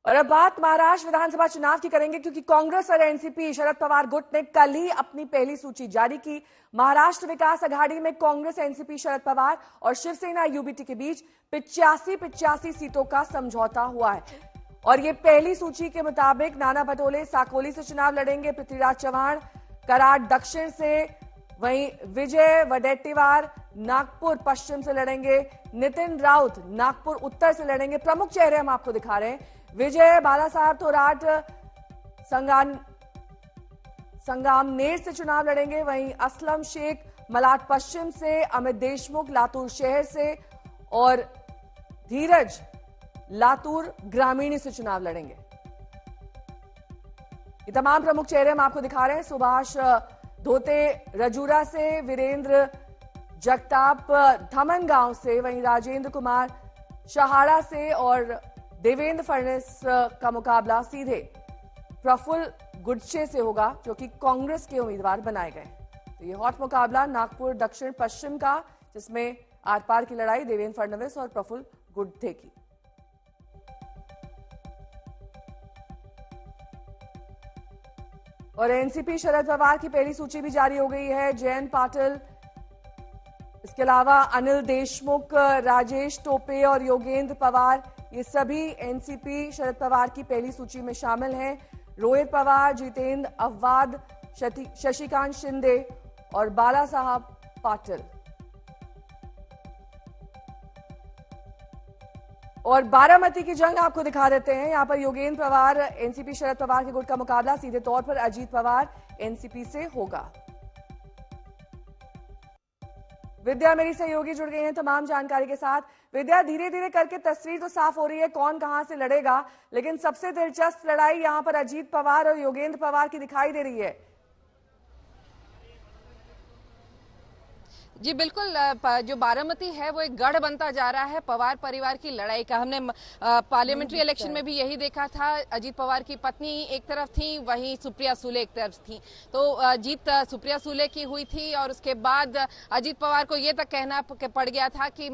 और अब बात महाराष्ट्र विधानसभा चुनाव की करेंगे, क्योंकि कांग्रेस और एनसीपी शरद पवार गुट ने कल ही अपनी पहली सूची जारी की। महाराष्ट्र विकास अघाड़ी में कांग्रेस, एनसीपी, शरद पवार और शिवसेना यूबीटी के बीच 85 सीटों का समझौता हुआ है। और ये पहली सूची के मुताबिक नाना पटोले साकोली से चुनाव लड़ेंगे, पृथ्वीराज चव्हाण कराड दक्षिण से, वहीं विजय वडेट्टीवार नागपुर पश्चिम से लड़ेंगे, नितिन राउत नागपुर उत्तर से लड़ेंगे। प्रमुख चेहरे हम आपको दिखा रहे हैं। विजय बालासाहब थोराट संगामनेर से चुनाव लड़ेंगे, वहीं असलम शेख मलाड पश्चिम से, अमित देशमुख लातूर शहर से और धीरज लातूर ग्रामीण से चुनाव लड़ेंगे। ये तमाम प्रमुख चेहरे हम आपको दिखा रहे हैं। सुभाष धोते रजूरा से, वीरेंद्र जगताप धमनगांव से, वहीं राजेंद्र कुमार शहाड़ा से और देवेंद्र फडणवीस का मुकाबला सीधे प्रफुल्ल गुडचे से होगा, जो कि कांग्रेस के उम्मीदवार बनाए गए। तो ये हॉट मुकाबला नागपुर दक्षिण पश्चिम का, जिसमें आर पार की लड़ाई देवेंद्र फडणवीस और प्रफुल्ल गुडचे की। और एनसीपी शरद पवार की पहली सूची भी जारी हो गई है। जयंत पाटिल, इसके अलावा अनिल देशमुख, राजेश टोपे और योगेंद्र पवार, ये सभी एनसीपी शरद पवार की पहली सूची में शामिल हैं। रोहित पवार, जितेंद्र अववाद, शशिकांत शिंदे और बाला साहब पाटिल। और बारामती की जंग आपको दिखा देते हैं। यहां पर योगेंद्र पवार एनसीपी शरद पवार के गुट का मुकाबला सीधे तौर पर अजीत पवार एनसीपी से होगा। विद्या मेरी सहयोगी जुड़ गई हैं तमाम जानकारी के साथ। विद्या, धीरे धीरे करके तस्वीर तो साफ हो रही है कौन कहां से लड़ेगा, लेकिन सबसे दिलचस्प लड़ाई यहां पर अजीत पवार और योगेंद्र पवार की दिखाई दे रही है। जी बिल्कुल, जो बारामती है वो एक गढ़ बनता जा रहा है पवार परिवार की लड़ाई का। हमने पार्लियामेंट्री इलेक्शन में भी यही देखा था। अजीत पवार की पत्नी एक तरफ थी, वहीं सुप्रिया सुले एक तरफ थी। तो जीत सुप्रिया सुले की हुई थी और उसके बाद अजीत पवार को ये तक कहना पड़ गया था कि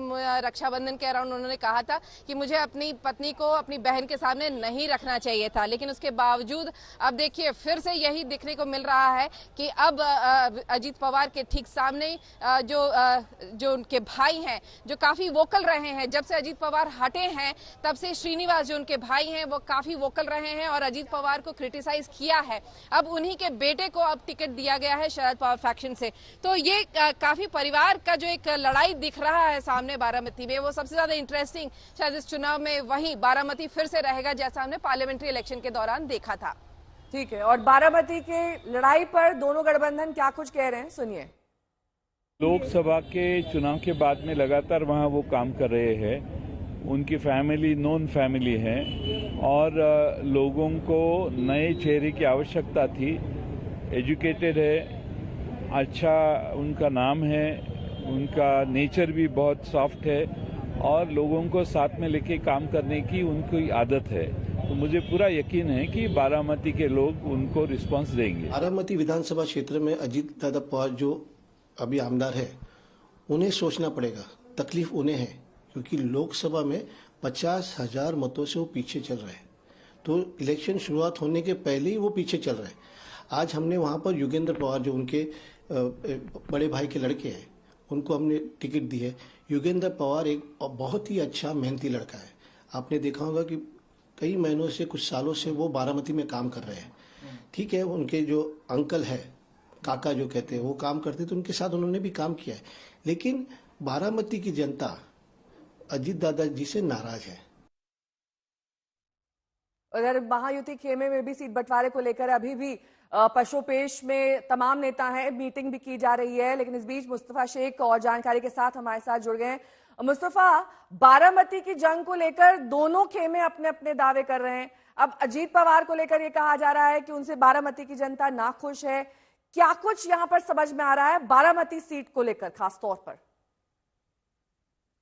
रक्षाबंधन के अराउंड उन्होंने कहा था कि मुझे अपनी पत्नी को अपनी बहन के सामने नहीं रखना चाहिए था। लेकिन उसके बावजूद अब देखिए फिर से यही देखने को मिल रहा है कि अब अजीत पवार के ठीक सामने जो उनके भाई हैं, जो काफी वोकल रहे हैं, जब से अजीत पवार हटे हैं तब से श्रीनिवास जो उनके भाई हैं वो काफी वोकल रहे हैं और अजीत पवार को क्रिटिसाइज किया है। अब उन्हीं के बेटे को अब टिकट दिया गया है शरद पवार फैक्शन से। तो ये काफी परिवार का जो एक लड़ाई दिख रहा है सामने बारामती में, वो सबसे ज्यादा इंटरेस्टिंग शायद इस चुनाव में वही बारामती फिर से रहेगा जैसा हमने पार्लियामेंट्री इलेक्शन के दौरान देखा था। ठीक है, और बारामती के लड़ाई पर दोनों गठबंधन क्या कुछ कह रहे हैं, सुनिए। लोकसभा के चुनाव के बाद में लगातार वहाँ वो काम कर रहे हैं। उनकी फैमिली नॉन फैमिली है और लोगों को नए चेहरे की आवश्यकता थी। एजुकेटेड है, अच्छा उनका नाम है, उनका नेचर भी बहुत सॉफ्ट है और लोगों को साथ में लेके काम करने की उनकी आदत है। तो मुझे पूरा यकीन है कि बारामती के लोग उनको रिस्पांस देंगे। बारामती विधानसभा क्षेत्र में अजीत दादा पवार जो अभी आमदार है, उन्हें सोचना पड़ेगा। तकलीफ उन्हें है क्योंकि लोकसभा में 50,000 मतों से वो पीछे चल रहे हैं। तो इलेक्शन शुरुआत होने के पहले ही वो पीछे चल रहे हैं। आज हमने वहाँ पर योगेंद्र पवार जो उनके बड़े भाई के लड़के हैं, उनको हमने टिकट दी है। योगेंद्र पवार एक बहुत ही अच्छा मेहनती लड़का है। आपने देखा होगा कि कई महीनों से, कुछ सालों से वो बारामती में काम कर रहे हैं। ठीक है, उनके जो अंकल है, काका जो कहते हैं, वो काम करते तो उनके साथ उन्होंने भी काम किया है। लेकिन बारामती की जनता अजीत दादा जी से नाराज है। उधर महायुति खेमे में भी सीट बंटवारे को लेकर अभी भी पशुपेश में तमाम नेता हैं, मीटिंग भी की जा रही है। लेकिन इस बीच मुस्तफा शेख और जानकारी के साथ हमारे साथ जुड़ गए हैं। मुस्तफा, बारामती की जंग को लेकर दोनों खेमे अपने अपने दावे कर रहे हैं। अब अजीत पवार को लेकर यह कहा जा रहा है कि उनसे बारामती की जनता नाखुश है। क्या कुछ यहां पर समझ में आ रहा है बारामती सीट को लेकर खास तौर पर?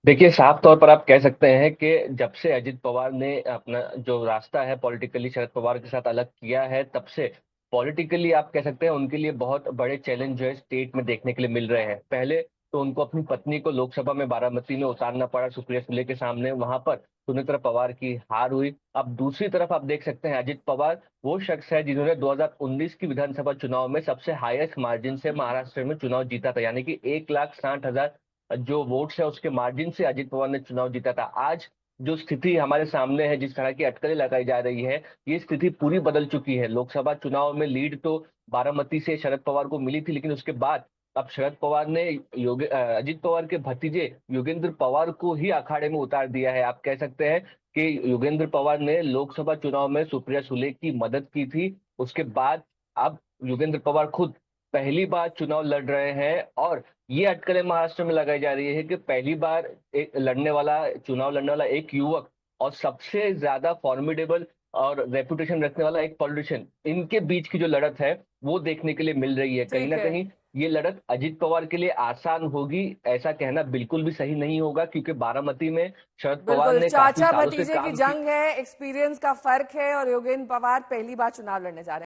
देखिए, साफ तौर पर आप कह सकते हैं कि जब से अजित पवार ने अपना जो रास्ता है पॉलिटिकली शरद पवार के साथ अलग किया है, तब से पॉलिटिकली आप कह सकते हैं उनके लिए बहुत बड़े चैलेंज जो है स्टेट में देखने के लिए मिल रहे हैं। पहले तो उनको अपनी पत्नी को लोकसभा में बारामती में उतारना पड़ा सुप्रिया सुले के सामने। वहां पर सुनेत्रा पवार की हार हुई। अब दूसरी तरफ आप देख सकते हैं अजित पवार वो शख्स है जिन्होंने 2019 की विधानसभा चुनाव में सबसे हाईएस्ट मार्जिन से महाराष्ट्र में चुनाव जीता था, यानी कि 1,60,000 जो वोट्स है उसके मार्जिन से अजित पवार ने चुनाव जीता था। आज जो स्थिति हमारे सामने है, जिस तरह की अटकलें लगाई जा रही है, ये स्थिति पूरी बदल चुकी है। लोकसभा चुनाव में लीड तो बारामती से शरद पवार को मिली थी, लेकिन उसके बाद अब शरद पवार ने अजित पवार के भतीजे योगेंद्र पवार को ही अखाड़े में उतार दिया है। आप कह सकते हैं कि योगेंद्र पवार ने लोकसभा चुनाव में सुप्रिया सुले की मदद की थी, उसके बाद अब योगेंद्र पवार खुद पहली बार चुनाव लड़ रहे हैं। और ये अटकलें महाराष्ट्र में लगाई जा रही है कि पहली बार चुनाव लड़ने वाला एक युवक और सबसे ज्यादा फॉर्मिडेबल और रेपुटेशन रखने वाला एक पॉलिटिशियन, इनके बीच की जो लड़त है वो देखने के लिए मिल रही है। कहीं ना कहीं ये लड़त अजित पवार के लिए आसान होगी ऐसा कहना बिल्कुल भी सही नहीं होगा, क्योंकि बारामती में शरद पवार ने काफी चाचा सालों से भतीजे काम की जंग है, एक्सपीरियंस का फर्क है और योगेंद्र पवार पहली बार चुनाव लड़ने जा रहे हैं।